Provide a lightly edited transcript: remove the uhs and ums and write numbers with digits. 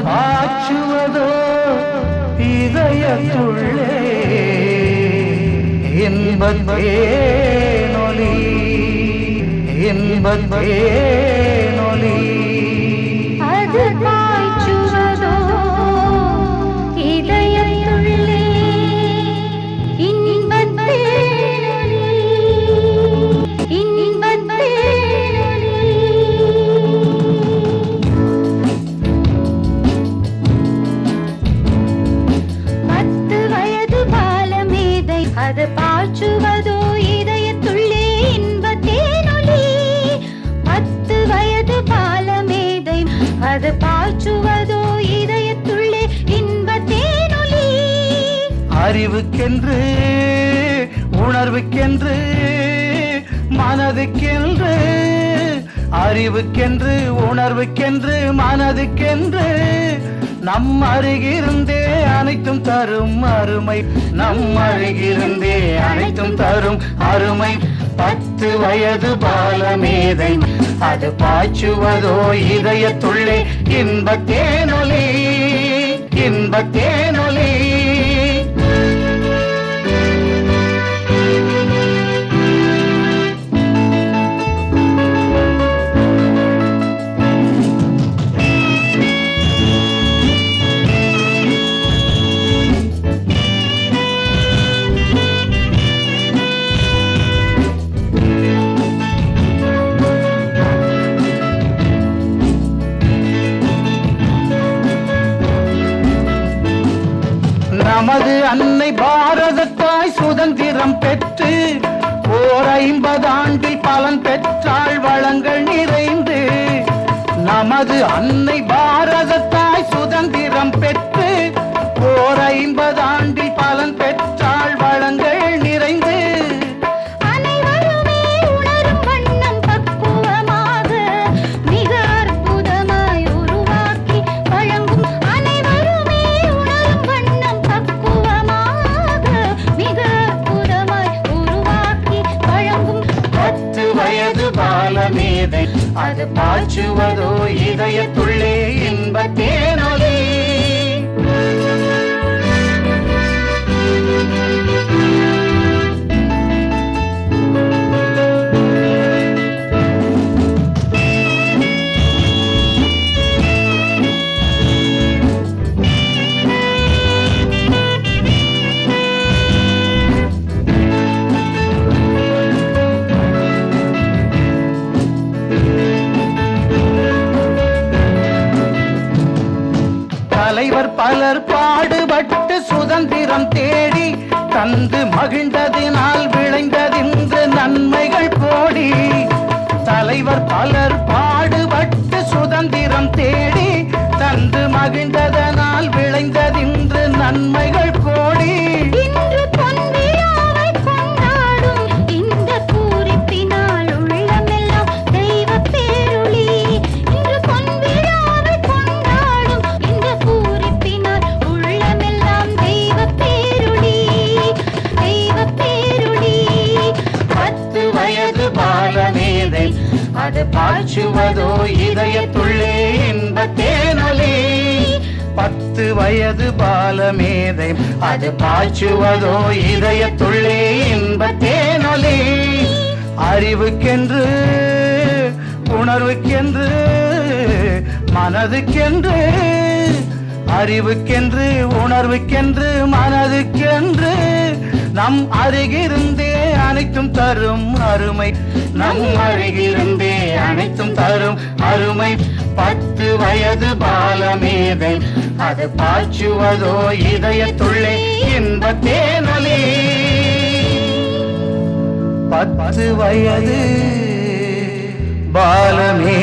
பாய்ச்சுவதோ இதயத்துள்ளே இன்பத்தேனொலி இன்பத்தேனொலி அது பாய்ச்சுவதோ இதயத்துள்ளே இன்பத்தேனொலி இன்பத்தேனொலி. பத்து வயது பாலமேதை அது பாய்ச்சுவதோ இதயத்துள்ளே இன்பத்தேனொலி. பத்து வயது பாலமேதை அது பாய்ச்சுவதோ இதயத்துள்ளே இன்பத்தேனொலி. அறிவுக்கென்று உணர்வுக்கென்று மனதுக்கென்று அறிவுக்கென்று உணர்வுக்கென்று மனதுக்கென்று நம் அருகிருந்தே அனைத்தும் தரும் அருமை நம் அருகிருந்தே அனைத்தும் தரும் அருமை. பத்து வயது பாலமேதை அது பாய்ச்சுவதோ இதயத்துள்ளே இன்பத்தேனொலி இன்பத்தேனொலி. நமது அன்னை பாரதத்தாய் சுதந்திரம் பெற்று ஓர் 50 ஆண்டில் பலன் பெற்றாள் வளங்கள் நிறைந்து. நமது அன்னை பாரதத்தாய் சுதந்திரம் பெற்று ஓர் 50 ஆண்டில் பலன் பெற்றாள் வளங்கள் நிறைந்து. பாலமேதை அது பாய்ச்சுவதோ இதயத்துள்ளே இன்பத்தேனொலி. தலைவர் பலர் பாடுபட்டு சுதந்திரம் தேடி தந்து மகிழ்ந்ததினால் விளைந்ததின்று நன்மைகள் கோடி. தலைவர் பலர் பாடுபட்டு சுதந்திரம் தேடி தந்து மகிழ்ந்ததனால் விளைந்ததின்று நன்மைகள் கோடி. பாலமேதை அது பாய்ச்சுவதோ இதயத்துள்ளே இன்பத்தேனொலி. 10 வயது பாலமேதை அது பாய்ச்சுவதோ இதயத்துள்ளே இன்பத்தேனொலி. அறிவுக்கென்று உணர்வுக்கென்று மனதுக்கென்று அறிவுக்கென்று உணர்வுக்கென்று மனதுக்கென்று நம் அருகிருந்தே அனைத்தும் தரும் அருமை நம் அருகிருந்தே அனைத்தும் தரும் அருமை. 10 வயது பாலமேதை அது பாய்ச்சுவதோ இதயத்துள்ளே இன்பத்தேனொலி. 10 வயது பாலமே